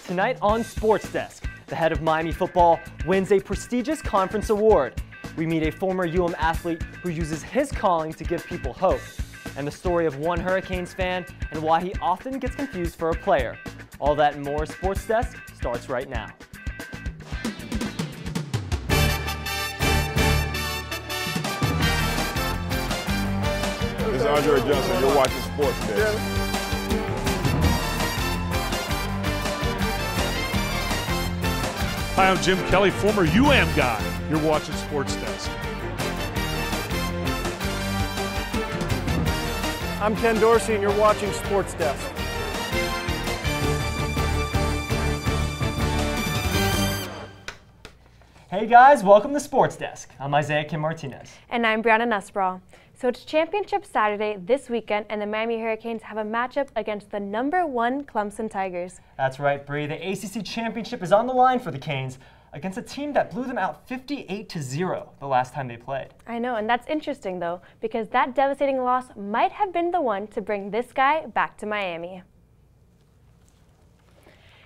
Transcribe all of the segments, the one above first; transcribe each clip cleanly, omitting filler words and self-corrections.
Tonight on SportsDesk, the head of Miami football wins a prestigious conference award. We meet a former athlete who uses his calling to give people hope, and the story of one Hurricanes fan and why he often gets confused for a player. All that and more. SportsDesk starts right now. This is Andre Johnson. You're watching SportsDesk. Hi, I'm Jim Kelly, former guy. You're watching SportsDesk. I'm Ken Dorsey, and you're watching SportsDesk. Hey guys, welcome to SportsDesk. I'm Isaiah Kim Martinez. And I'm Brianna Nussbaugh. So it's Championship Saturday this weekend, and the Miami Hurricanes have a matchup against the #1 Clemson Tigers. That's right, Bree. The ACC Championship is on the line for the Canes against a team that blew them out 58-0 the last time they played. I know, and that's interesting, though, because that devastating loss might have been the one to bring this guy back to Miami.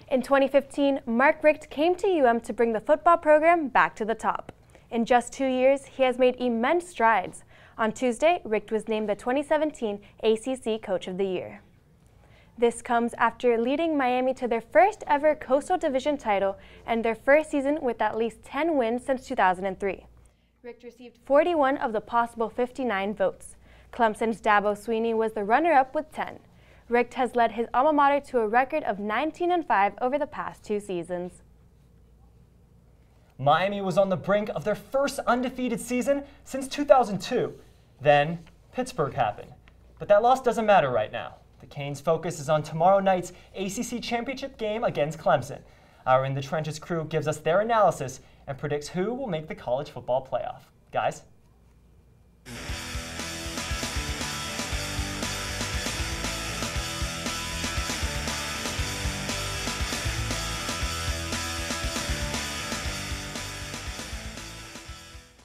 In 2015, Mark Richt came to UM to bring the football program back to the top. In just 2 years, he has made immense strides. On Tuesday, Richt was named the 2017 ACC Coach of the Year. This comes after leading Miami to their first ever Coastal Division title and their first season with at least 10 wins since 2003. Richt received 41 of the possible 59 votes. Clemson's Dabo Swinney was the runner-up with 10. Richt has led his alma mater to a record of 19-5 over the past 2 seasons. Miami was on the brink of their first undefeated season since 2002. Then, Pittsburgh happened. But that loss doesn't matter right now. The Canes' focus is on tomorrow night's ACC Championship game against Clemson. Our In the Trenches crew gives us their analysis and predicts who will make the college football playoff. Guys?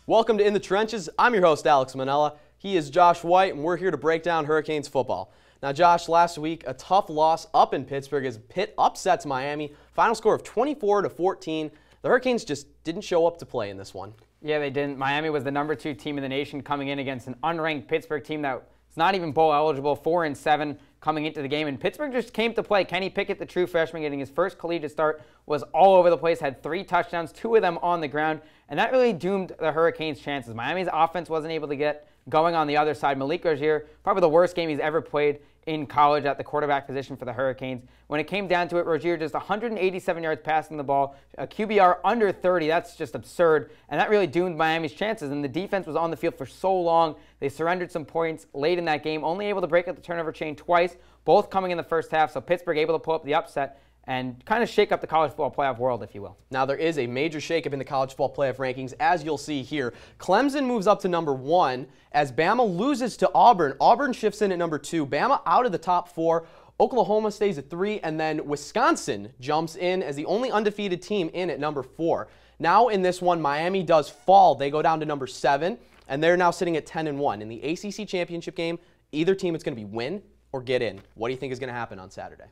Welcome to In the Trenches. I'm your host, Alex Manella. He is Josh White, and we're here to break down Hurricanes football. Now, Josh, last week, a tough loss up in Pittsburgh as Pitt upsets Miami. Final score of 24-14. The Hurricanes just didn't show up to play in this one. Yeah, they didn't. Miami was the #2 team in the nation coming in against an unranked Pittsburgh team that was not even bowl eligible, 4-7 coming into the game. And Pittsburgh just came to play. Kenny Pickett, the true freshman, getting his first collegiate start, was all over the place, had 3 touchdowns, 2 of them on the ground. And that really doomed the Hurricanes' chances. Miami's offense wasn't able to get going on the other side. Malik Rozier, probably the worst game he's ever played in college at the quarterback position for the Hurricanes. When it came down to it, Rozier just 187 yards passing the ball, a QBR under 30. That's just absurd. And that really doomed Miami's chances. And the defense was on the field for so long. They surrendered some points late in that game, only able to break up the turnover chain twice, both coming in the first half. So Pittsburgh able to pull up the upset and kind of shake up the college football playoff world, if you will. Now, there is a major shakeup in the college football playoff rankings, as you'll see here. Clemson moves up to #1 as Bama loses to Auburn. Auburn shifts in at #2. Bama out of the top 4. Oklahoma stays at 3, and then Wisconsin jumps in as the only undefeated team in at #4. Now, in this one, Miami does fall. They go down to #7, and they're now sitting at 10-1. In the ACC championship game, either team is going to be win or get in. What do you think is going to happen on Saturday?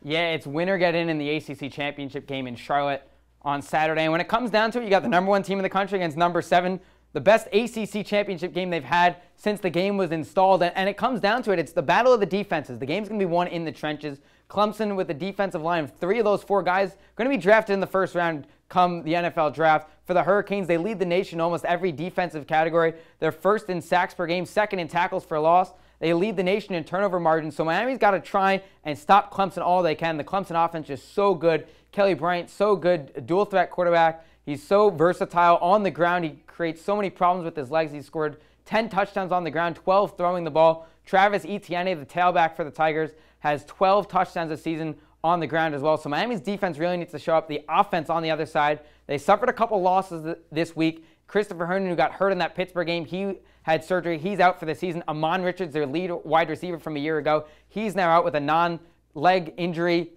Yeah, it's win or get in the ACC championship game in Charlotte on Saturday. And when it comes down to it, you got the #1 team in the country against #7, the best ACC championship game they've had since the game was installed. And it comes down to it, it's the battle of the defenses. The game's going to be won in the trenches. Clemson, with a defensive line of 3 of those 4 guys, going to be drafted in the first round come the NFL draft. For the Hurricanes, they lead the nation in almost every defensive category. They're first in sacks per game, second in tackles for loss. They lead the nation in turnover margin, so Miami's got to try and stop Clemson all they can. The Clemson offense is so good. Kelly Bryant, so good, a dual-threat quarterback. He's so versatile on the ground. He creates so many problems with his legs. He's scored 10 touchdowns on the ground, 12 throwing the ball. Travis Etienne, the tailback for the Tigers, has 12 touchdowns this season on the ground as well. So Miami's defense really needs to show up. The offense on the other side, they suffered a couple losses this week. Christopher Herndon, who got hurt in that Pittsburgh game, he had surgery. He's out for the season. Amon Richards, their lead wide receiver from a year ago, he's now out with a non-contact leg injury,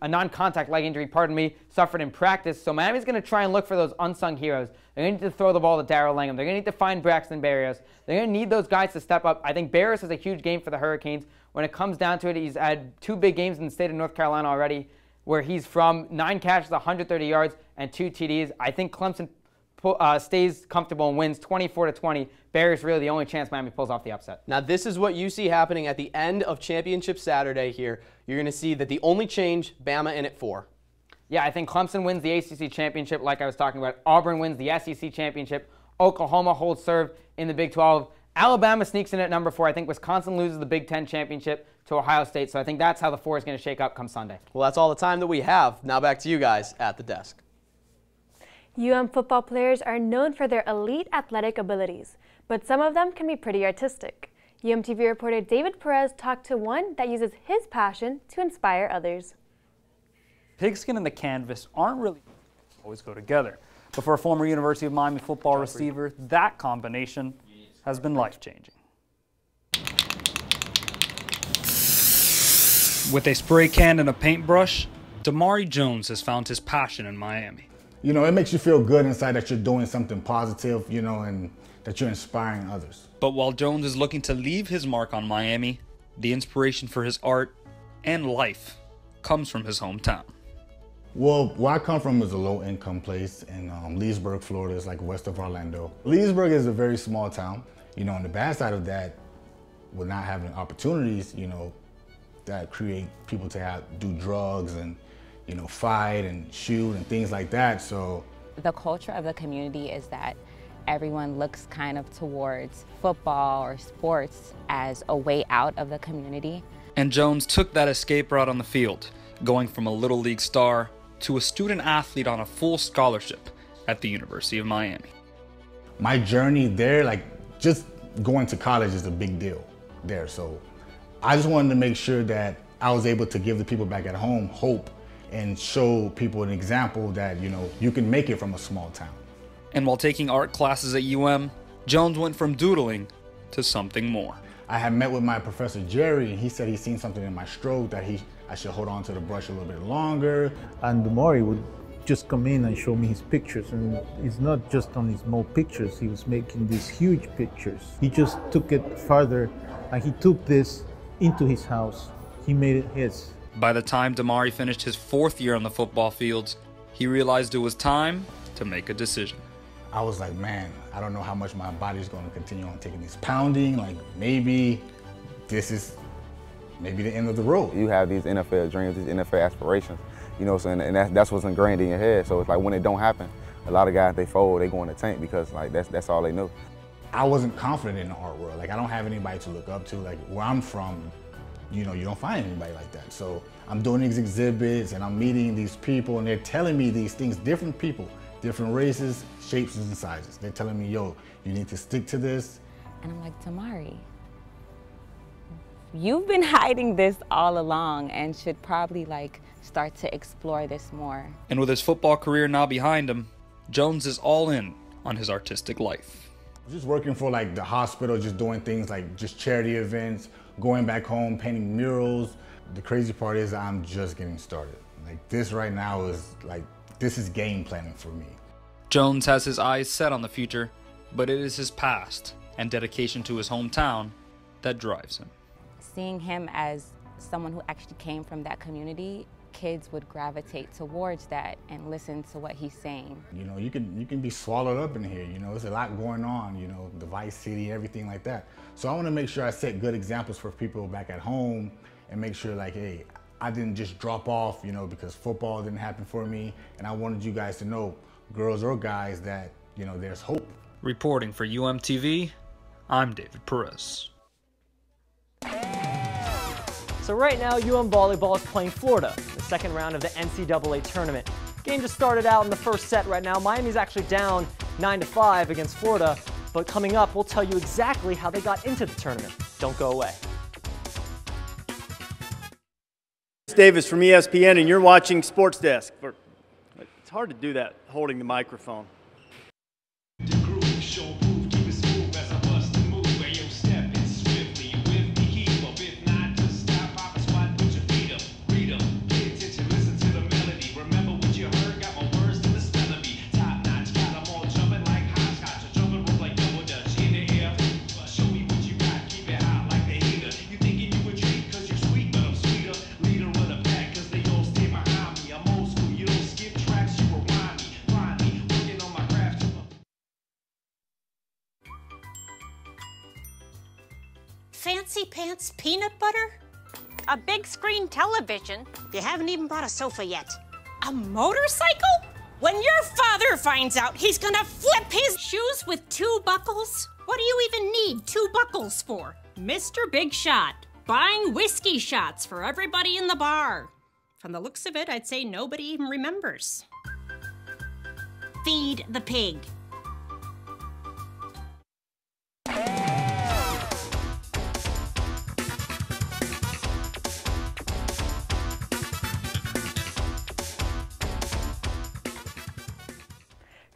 suffered in practice. So Miami's going to try and look for those unsung heroes. They're going to need to throw the ball to Darrell Langham. They're going to need to find Braxton Berrios. They're going to need those guys to step up. I think Berrios is a huge game for the Hurricanes. When it comes down to it, he's had 2 big games in the state of North Carolina already. where he's from. 9 catches, 130 yards, and 2 TDs. I think Clemson stays comfortable and wins 24-20. Barry's really the only chance Miami pulls off the upset. Now, this is what you see happening at the end of Championship Saturday here. You're going to see that the only change, Bama in at 4. Yeah, I think Clemson wins the ACC Championship like I was talking about. Auburn wins the SEC Championship. Oklahoma holds serve in the Big 12. Alabama sneaks in at number 4. I think Wisconsin loses the Big 10 Championship to Ohio State. So I think that's how the 4 is going to shake up come Sunday. Well, that's all the time that we have. Now back to you guys at the desk. Football players are known for their elite athletic abilities, but some of them can be pretty artistic. UMTV reporter David Perez talked to one that uses his passion to inspire others. Pigskin and the canvas aren't really always go together, but for a former University of Miami football receiver, that combination has been life-changing. With a spray can and a paintbrush, Damari Jones has found his passion in Miami. You know, it makes you feel good inside that you're doing something positive, you know, and that you're inspiring others. But while Jones is looking to leave his mark on Miami, the inspiration for his art and life comes from his hometown. Well, where I come from is a low-income place in Leesburg, Florida. It's like west of Orlando. Leesburg is a very small town. You know, on the bad side of that, with not having opportunities, you know, that create people to do drugs and, you know, fight and shoot and things like that. So the culture of the community is that everyone looks kind of towards football or sports as a way out of the community. And Jones took that escape route on the field, going from a Little League star to a student athlete on a full scholarship at the University of Miami. My journey there, like just going to college is a big deal there. So I just wanted to make sure that I was able to give the people back at home hope and show people an example that, you know, you can make it from a small town. And while taking art classes at UM, Jones went from doodling to something more. I had met with my professor Jerry, and he said he's seen something in my stroke that I should hold on to the brush a little bit longer. And Damari would just come in and show me his pictures, and it's not just on his small pictures, he was making these huge pictures. He just took it farther, and he took this into his house. He made it his. By the time Damari finished his 4th year on the football fields, he realized it was time to make a decision. I was like, man, I don't know how much my body's going to continue on taking this pounding. Like, maybe this is the end of the road. You have these NFL dreams, these NFL aspirations, you know, so, and that's what's ingrained in your head. So it's like when it don't happen, a lot of guys, they fold, they go in the tank because like that's all they know. I wasn't confident in the art world. Like, I don't have anybody to look up to. Like, where I'm from, you know, you don't find anybody like that. So I'm doing these exhibits and I'm meeting these people and they're telling me these things, different people, different races, shapes and sizes. They're telling me, yo, you need to stick to this. And I'm like, Damari, you've been hiding this all along and should probably like start to explore this more. And with his football career now behind him, Jones is all in on his artistic life. Just working for like the hospital, just doing things like just charity events, going back home, painting murals. The crazy part is I'm just getting started. Like this right now is like, this is game planning for me. Jones has his eyes set on the future, but it is his past and dedication to his hometown that drives him. Seeing him as someone who actually came from that community, kids would gravitate towards that and listen to what he's saying. You know, you can be swallowed up in here. You know, there's a lot going on, you know, the Vice City, everything like that. So I want to make sure I set good examples for people back at home and make sure like, hey, I didn't just drop off, you know, because football didn't happen for me. And I wanted you guys to know, girls or guys, that, you know, there's hope. Reporting for UMTV, I'm David Perez. So right now, UM Volleyball is playing Florida, the second round of the NCAA tournament. Game just started out in the first set right now. Miami's actually down 9-5 against Florida, but coming up, we'll tell you exactly how they got into the tournament. Don't go away. It's Davis from ESPN, and you're watching Sports Desk. It's hard to do that holding the microphone. fancy pants peanut butter? A big screen television. You haven't even bought a sofa yet. A motorcycle? When your father finds out, he's gonna flip his shoes with 2 buckles. What do you even need 2 buckles for? Mr. Big Shot, buying whiskey shots for everybody in the bar. From the looks of it, I'd say nobody even remembers. Feed the pig.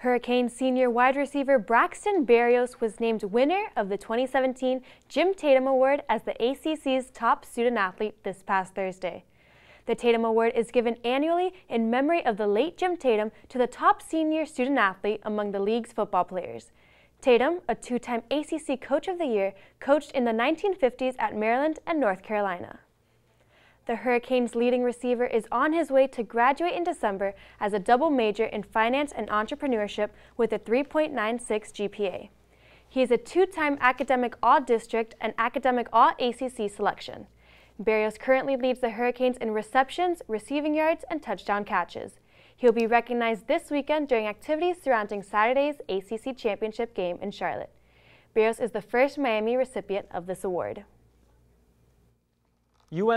Hurricanes senior wide receiver Braxton Berrios was named winner of the 2017 Jim Tatum Award as the ACC's top student athlete this past Thursday. The Tatum Award is given annually in memory of the late Jim Tatum to the top senior student athlete among the league's football players. Tatum, a 2-time ACC Coach of the Year, coached in the 1950s at Maryland and North Carolina. The Hurricanes' leading receiver is on his way to graduate in December as a double major in finance and entrepreneurship with a 3.96 GPA. He is a 2-time Academic All-District and Academic All-ACC selection. Berrios currently leads the Hurricanes in receptions, receiving yards, and touchdown catches. He'll be recognized this weekend during activities surrounding Saturday's ACC Championship game in Charlotte. Berrios is the first Miami recipient of this award.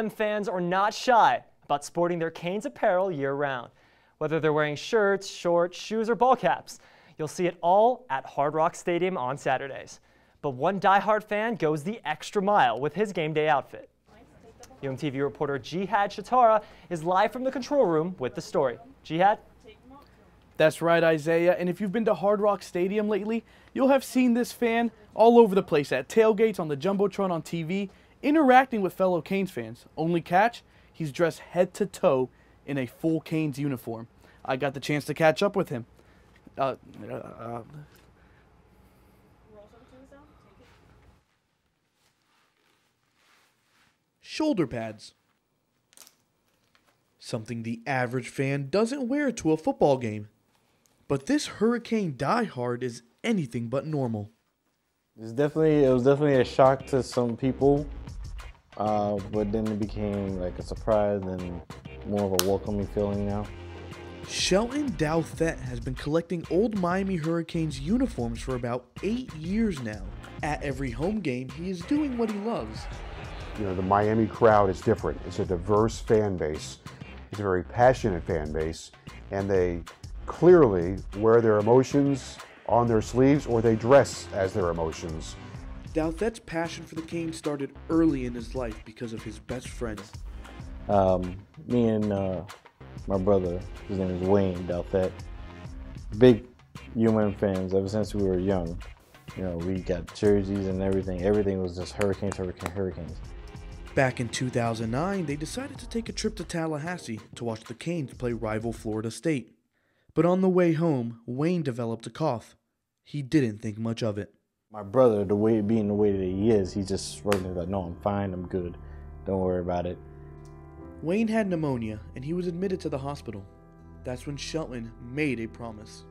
Fans are not shy about sporting their Canes apparel year-round. Whether they're wearing shirts, shorts, shoes, or ball caps, you'll see it all at Hard Rock Stadium on Saturdays. But one diehard fan goes the extra mile with his game day outfit. UMTV reporter Jihad Shatara is live from the control room with the story. Jihad? That's right, Isaiah, and if you've been to Hard Rock Stadium lately, you'll have seen this fan all over the place at tailgates, on the Jumbotron on TV, interacting with fellow Canes fans. Only catch, he's dressed head to toe in a full Canes uniform. I got the chance to catch up with him. Shoulder pads. Something the average fan doesn't wear to a football game. But this Hurricane diehard is anything but normal. It was definitely a shock to some people. But then it became like a surprise and more of a welcoming feeling now. Shelton Douthet has been collecting old Miami Hurricanes uniforms for about 8 years now. At every home game, he is doing what he loves. You know, the Miami crowd is different. It's a diverse fan base. It's a very passionate fan base, and they clearly wear their emotions on their sleeves, or they dress as their emotions. Douthet's passion for the Canes started early in his life because of his best friend. Me and my brother, his name is Wayne Douthet, big fans ever since we were young. You know, we got jerseys and everything. Everything was just Hurricanes, Hurricanes. Back in 2009, they decided to take a trip to Tallahassee to watch the Canes play rival Florida State. But on the way home, Wayne developed a cough. He didn't think much of it. My brother, being the way that he is, he just shrugged like, no, I'm fine, I'm good. Don't worry about it. Wayne had pneumonia, and he was admitted to the hospital. That's when Shelton made a promise.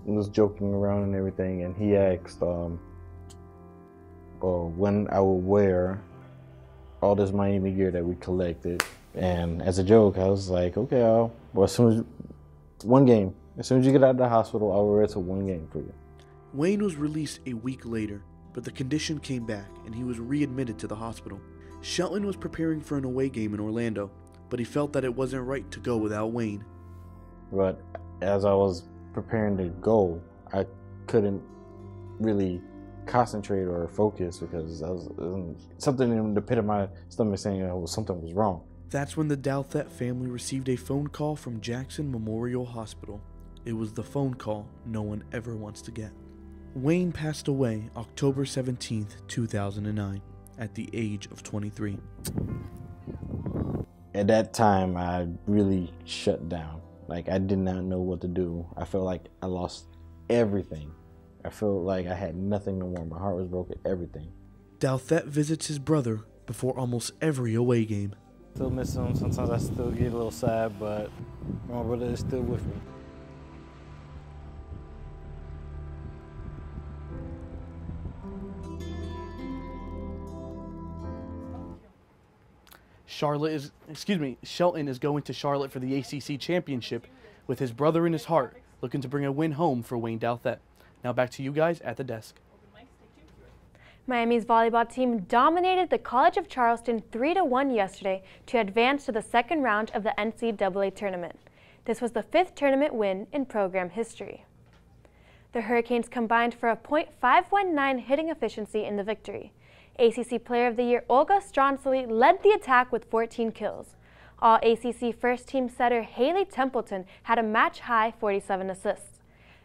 He was joking around and everything, and he asked when I would wear all this Miami gear that we collected. And as a joke, I was like, okay, as soon as you get out of the hospital, I'll wear it to one game for you. Wayne was released a week later, but the condition came back and he was readmitted to the hospital. Shelton was preparing for an away game in Orlando, but he felt that it wasn't right to go without Wayne. But as I was preparing to go, I couldn't really concentrate or focus because I was something in the pit of my stomach saying something was wrong. That's when the Douthet family received a phone call from Jackson Memorial Hospital. It was the phone call no one ever wants to get. Wayne passed away October 17th, 2009, at the age of 23. At that time, I really shut down. Like, I did not know what to do. I felt like I lost everything. I felt like I had nothing no more. My heart was broken, everything. Douthet visits his brother before almost every away game. Still miss him. Sometimes I still get a little sad, but my brother is still with me. Shelton is going to Charlotte for the ACC championship with his brother in his heart, looking to bring a win home for Wayne Douthette. Now back to you guys at the desk. Miami's volleyball team dominated the College of Charleston 3-1 yesterday to advance to the second round of the NCAA tournament. This was the 5th tournament win in program history. The Hurricanes combined for a .519 hitting efficiency in the victory. ACC Player of the Year Olga Stronsely led the attack with 14 kills. All-ACC first-team setter Haley Templeton had a match-high 47 assists.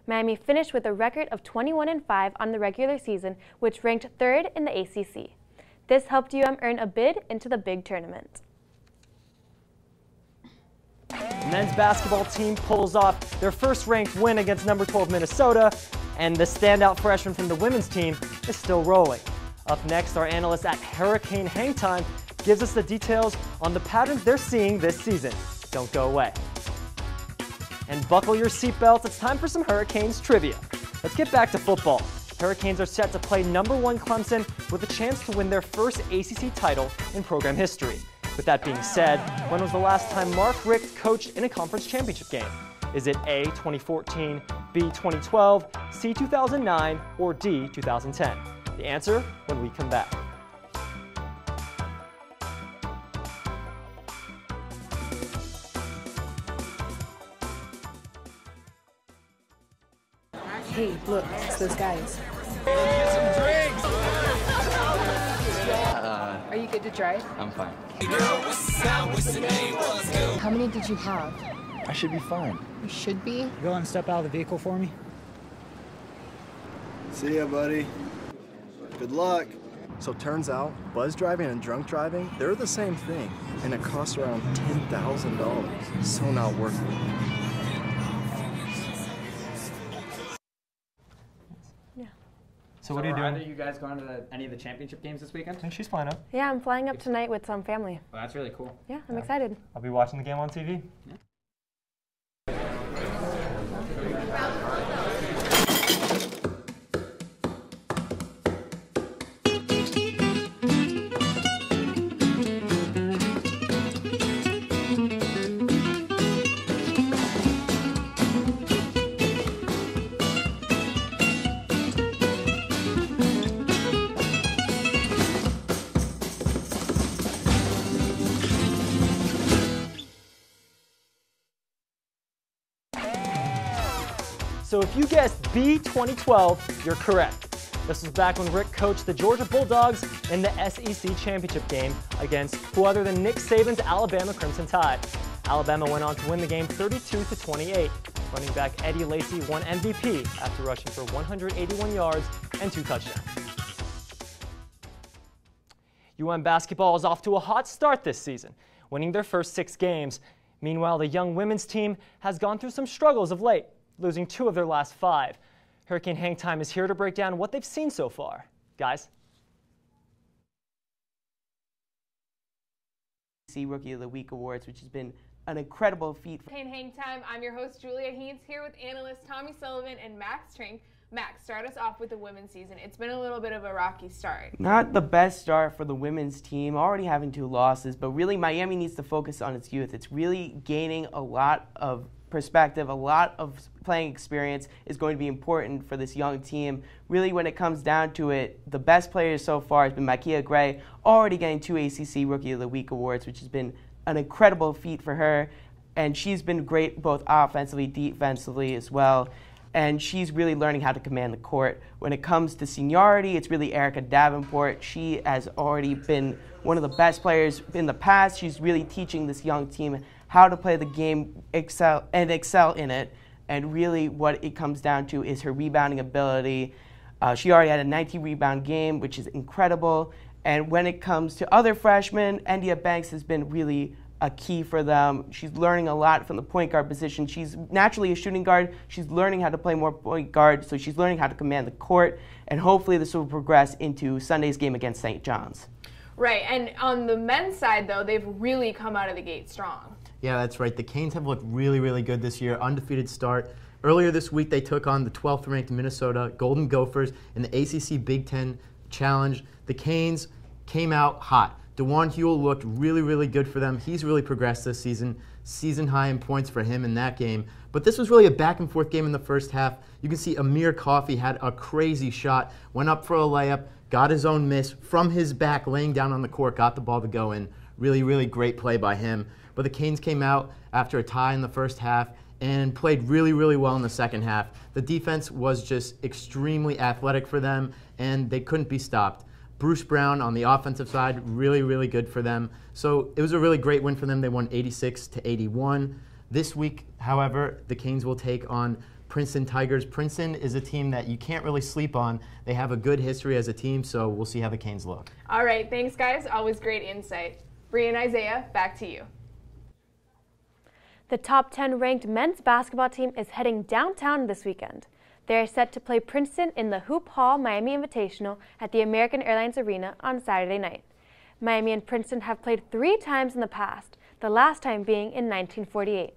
Miami finished with a record of 21-5 on the regular season, which ranked 3rd in the ACC. This helped earn a bid into the big tournament. Men's basketball team pulls off their first-ranked win against number 12 Minnesota, and the standout freshman from the women's team is still rolling. Up next, our analyst at Hurricane Hangtime gives us the details on the patterns they're seeing this season. Don't go away. And buckle your seatbelts, it's time for some Hurricanes trivia. Let's get back to football. Hurricanes are set to play number 1 Clemson with a chance to win their first ACC title in program history. With that being said, when was the last time Mark Richt coached in a conference championship game? Is it A, 2014, B, 2012, C, 2009, or D, 2010? The answer when we come back. Hey, look, it's those guys. Are you good to drive? I'm fine. How many did you have? I should be fine. You should be? Go and step out of the vehicle for me. See ya, buddy. Good luck. So turns out, buzz driving and drunk driving, they're the same thing, and it costs around $10,000. So not worth it. So what are you doing? Are either you guys going to any of the championship games this weekend? I think she's flying up. Yeah, I'm flying up tonight with some family. Well, that's really cool. Yeah, I'm excited. I'll be watching the game on TV. Yeah. So if you guessed B, 2012, you're correct. This was back when Rick coached the Georgia Bulldogs in the SEC championship game against who other than Nick Saban's Alabama Crimson Tide. Alabama went on to win the game 32-28. Running back Eddie Lacy won MVP after rushing for 181 yards and 2 touchdowns. UM basketball is off to a hot start this season, winning their first 6 games. Meanwhile, the young women's team has gone through some struggles of late, losing 2 of their last 5. Hurricane Hangtime is here to break down what they've seen so far. Guys? Rookie of the Week awards, which has been an incredible feat. Hang Time. I'm your host, Julia Haynes, here with analysts Tommy Sullivan and Max Trink. Max, start us off with the women's season. It's been a little bit of a rocky start. Not the best start for the women's team, already having 2 losses, but really Miami needs to focus on its youth. It's really gaining a lot of perspective, a lot of playing experience is going to be important for this young team. Really, when it comes down to it, the best player so far has been Micaiah Gray, already getting 2 ACC Rookie of the Week awards, which has been an incredible feat for her. And she's been great both offensively, defensively as well. And she's really learning how to command the court. When it comes to seniority, it's really Erica Davenport. She has already been one of the best players in the past. She's really teaching this young team how to play the game, excel in it. And really what it comes down to is her rebounding ability. She already had a 19-rebound game, which is incredible. And when it comes to other freshmen, India Banks has been really a key for them. She's learning a lot from the point guard position. She's naturally a shooting guard. She's learning how to play more point guard, so she's learning how to command the court. And hopefully this will progress into Sunday's game against St. John's. Right, and on the men's side, though, they've really come out of the gate strong. Yeah, that's right. The Canes have looked really, really good this year. Undefeated start. Earlier this week, they took on the 12th ranked Minnesota Golden Gophers in the ACC Big Ten Challenge. The Canes came out hot. DeJuan Huell looked really, really good for them. He's really progressed this season. Season high in points for him in that game. But this was really a back-and-forth game in the first half. You can see Amir Coffey had a crazy shot, went up for a layup, got his own miss from his back, laying down on the court, got the ball to go in. Really, really great play by him. But the Canes came out after a tie in the first half and played really, really well in the second half. The defense was just extremely athletic for them, and they couldn't be stopped. Bruce Brown on the offensive side, really, really good for them. So it was a really great win for them. They won 86-81. This week, however, the Canes will take on Princeton Tigers. Princeton is a team that you can't really sleep on. They have a good history as a team, so we'll see how the Canes look. All right, thanks guys. Always great insight. Bree and Isaiah, back to you. The top 10 ranked men's basketball team is heading downtown this weekend. They are set to play Princeton in the Hoop Hall Miami Invitational at the American Airlines Arena on Saturday night. Miami and Princeton have played 3 times in the past, the last time being in 1948.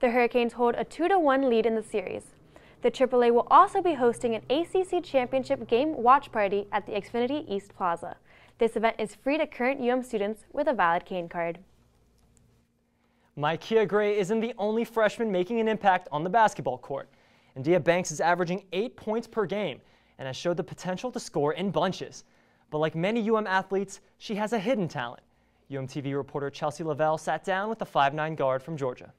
The Hurricanes hold a 2-1 lead in the series. The AAA will also be hosting an ACC Championship game watch party at the Xfinity East Plaza. This event is free to current UM students with a valid Cane card. Micaiah Gray isn't the only freshman making an impact on the basketball court. India Banks is averaging 8 points per game and has showed the potential to score in bunches. But like many UM athletes, she has a hidden talent. UMTV reporter Chelsea Lavelle sat down with the 5'9" guard from Georgia.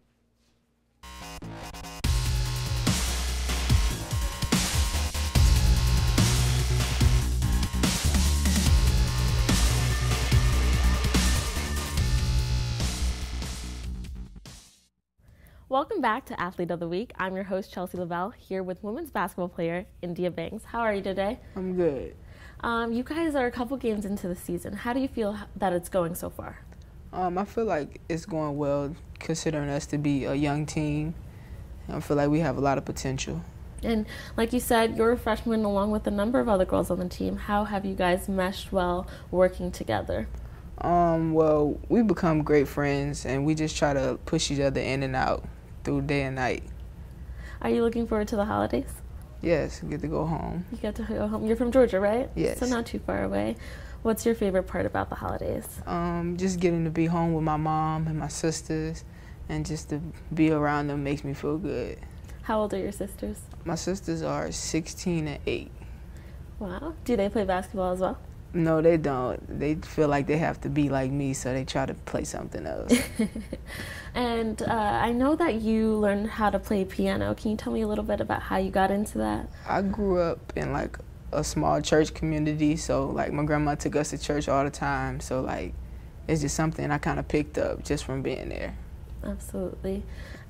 Welcome back to Athlete of the Week. I'm your host, Chelsea Lavelle, here with women's basketball player India Banks. How are you today? I'm good. You guys are a couple games into the season. How do you feel that it's going so far? I feel like it's going well, considering us to be a young team. I feel like we have a lot of potential. And like you said, you're a freshman along with a number of other girls on the team. How have you guys meshed well working together? Well, we become great friends, and we just try to push each other in and out through day and night. Are you looking forward to the holidays? Yes, get to go home. You get to go home. You're from Georgia, right? Yes. So not too far away. What's your favorite part about the holidays? Just getting to be home with my mom and my sisters, and just to be around them makes me feel good. How old are your sisters? My sisters are 16 and 8. Wow. Do they play basketball as well? No, they don't. They feel like they have to be like me, so they try to play something else. And I know that you learned how to play piano. Can you tell me a little bit about how you got into that? I grew up in like a small church community, so like my grandma took us to church all the time, so like it's just something I kind of picked up just from being there. Absolutely.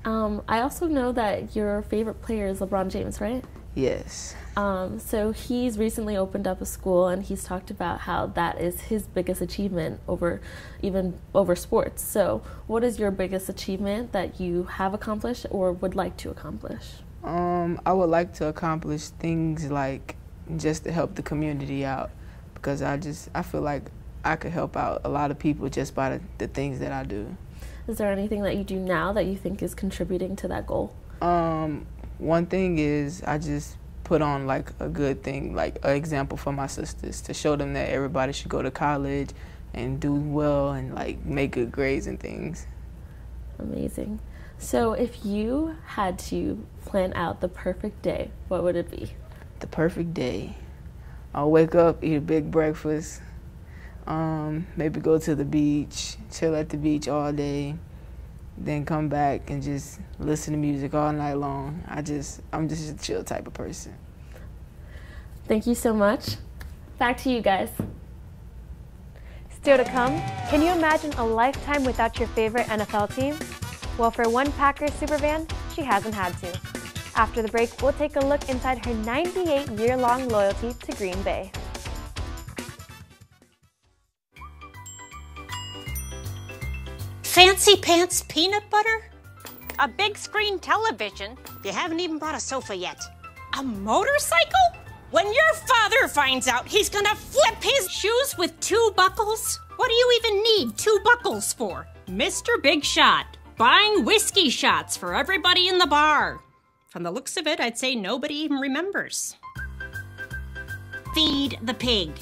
I also know that your favorite player is LeBron James, right? Yes. So he's recently opened up a school, and he's talked about how that is his biggest achievement over sports. So what is your biggest achievement that you have accomplished or would like to accomplish? I would like to accomplish things like just to help the community out, because I feel like I could help out a lot of people just by the things that I do. Is there anything that you do now that you think is contributing to that goal? One thing is I just put on like a good thing, like an example for my sisters, to show them that everybody should go to college and do well and like make good grades and things. Amazing. So if you had to plan out the perfect day, what would it be? The perfect day. I'll wake up, eat a big breakfast, maybe go to the beach, chill at the beach all day, then come back and just listen to music all night long. I'm just a chill type of person. Thank you so much. Back to you guys. Still to come, can you imagine a lifetime without your favorite NFL team? Well, for one Packers superfan, she hasn't had to. After the break, we'll take a look inside her 98-year-long loyalty to Green Bay. Fancy pants peanut butter? A big screen television? You haven't even bought a sofa yet. A motorcycle? When your father finds out, he's gonna flip his shoes with 2 buckles? What do you even need 2 buckles for? Mr. Big Shot, buying whiskey shots for everybody in the bar. From the looks of it, I'd say nobody even remembers. Feed the pig.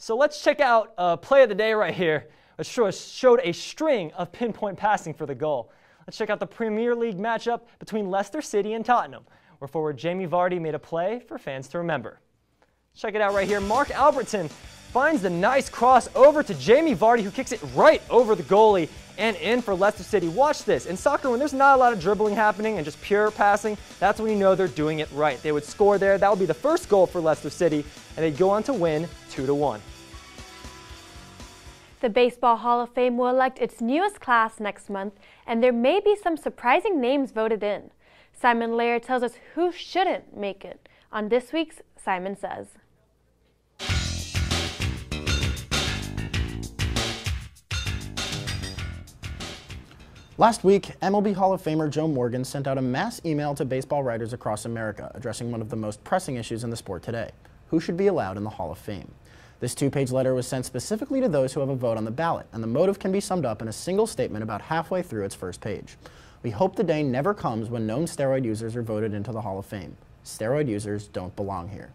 So let's check out play of the day right here, which showed a string of pinpoint passing for the goal. Let's check out the Premier League matchup between Leicester City and Tottenham, where forward Jamie Vardy made a play for fans to remember. Check it out right here. Mark Albertson finds the nice cross over to Jamie Vardy, who kicks it right over the goalie and in for Leicester City. Watch this. In soccer, when there's not a lot of dribbling happening and just pure passing, that's when you know they're doing it right. They would score there. That would be the first goal for Leicester City, and they'd go on to win 2-1. The Baseball Hall of Fame will elect its newest class next month, and there may be some surprising names voted in. Simon Lair tells us who shouldn't make it on this week's Simon Says. Last week, MLB Hall of Famer Joe Morgan sent out a mass email to baseball writers across America addressing one of the most pressing issues in the sport today: who should be allowed in the Hall of Fame. This two-page letter was sent specifically to those who have a vote on the ballot, and the motive can be summed up in a single statement about halfway through its first page. We hope the day never comes when known steroid users are voted into the Hall of Fame. Steroid users don't belong here.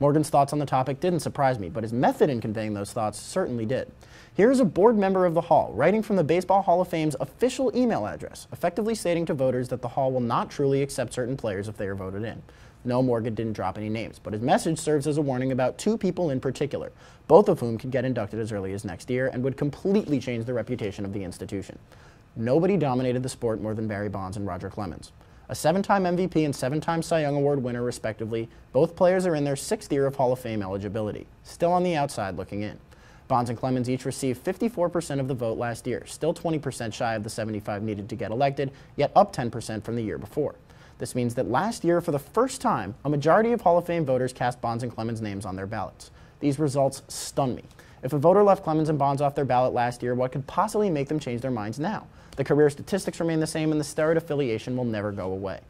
Morgan's thoughts on the topic didn't surprise me, but his method in conveying those thoughts certainly did. Here's a board member of the Hall writing from the Baseball Hall of Fame's official email address, effectively stating to voters that the Hall will not truly accept certain players if they are voted in. No, Morgan didn't drop any names, but his message serves as a warning about two people in particular, both of whom could get inducted as early as next year and would completely change the reputation of the institution. Nobody dominated the sport more than Barry Bonds and Roger Clemens. A 7-time MVP and 7-time Cy Young Award winner, respectively, both players are in their 6th year of Hall of Fame eligibility, still on the outside looking in. Bonds and Clemens each received 54% of the vote last year, still 20% shy of the 75 needed to get elected, yet up 10% from the year before. This means that last year, for the first time, a majority of Hall of Fame voters cast Bonds and Clemens' names on their ballots. These results stun me. If a voter left Clemens and Bonds off their ballot last year, what could possibly make them change their minds now? The career statistics remain the same and the steroid affiliation will never go away.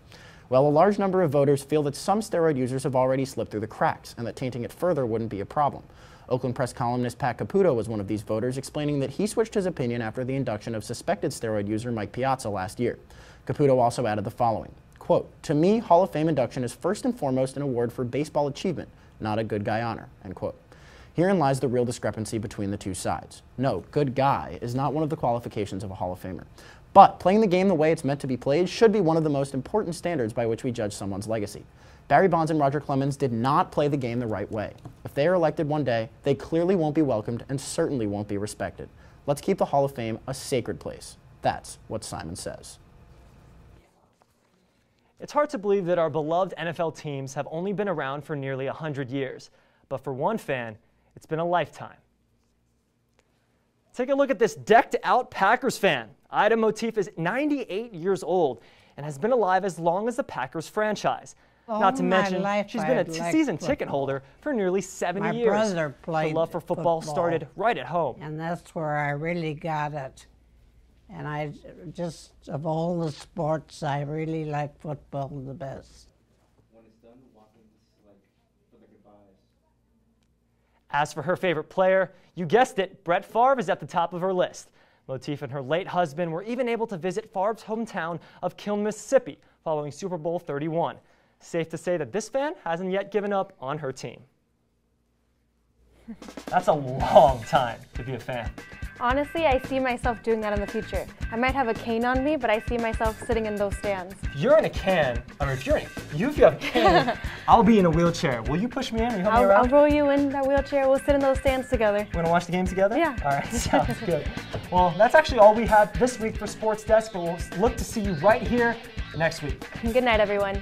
Well, a large number of voters feel that some steroid users have already slipped through the cracks and that tainting it further wouldn't be a problem. Oakland Press columnist Pat Caputo was one of these voters, explaining that he switched his opinion after the induction of suspected steroid user Mike Piazza last year. Caputo also added the following, quote, "To me, Hall of Fame induction is first and foremost an award for baseball achievement, not a good guy honor," end quote. Herein lies the real discrepancy between the two sides. No, good guy is not one of the qualifications of a Hall of Famer. But playing the game the way it's meant to be played should be one of the most important standards by which we judge someone's legacy. Barry Bonds and Roger Clemens did not play the game the right way. If they are elected one day, they clearly won't be welcomed and certainly won't be respected. Let's keep the Hall of Fame a sacred place. That's what Simon says. It's hard to believe that our beloved NFL teams have only been around for nearly 100 years, but for one fan, it's been a lifetime. Take a look at this decked-out Packers fan. Ida Motif is 98 years old and has been alive as long as the Packers franchise. Not to mention, she's been a season ticket holder for nearly 70 years. My brother played Her love for football started right at home. And that's where I really got it. And I just, of all the sports, I really like football the best. As for her favorite player, you guessed it, Brett Favre is at the top of her list. Motif and her late husband were even able to visit Favre's hometown of Kiln, Mississippi, following Super Bowl 31. Safe to say that this fan hasn't yet given up on her team. That's a long time to be a fan. Honestly, I see myself doing that in the future. I might have a cane on me, but I see myself sitting in those stands. If you're in a can, or if you have a can, I'll be in a wheelchair. Will you push me in? Will you help me around? I'll roll you in that wheelchair. We'll sit in those stands together. You want to watch the game together? Yeah. All right, sounds good. Well, that's actually all we have this week for Sports Desk, but we'll look to see you right here next week. Good night, everyone.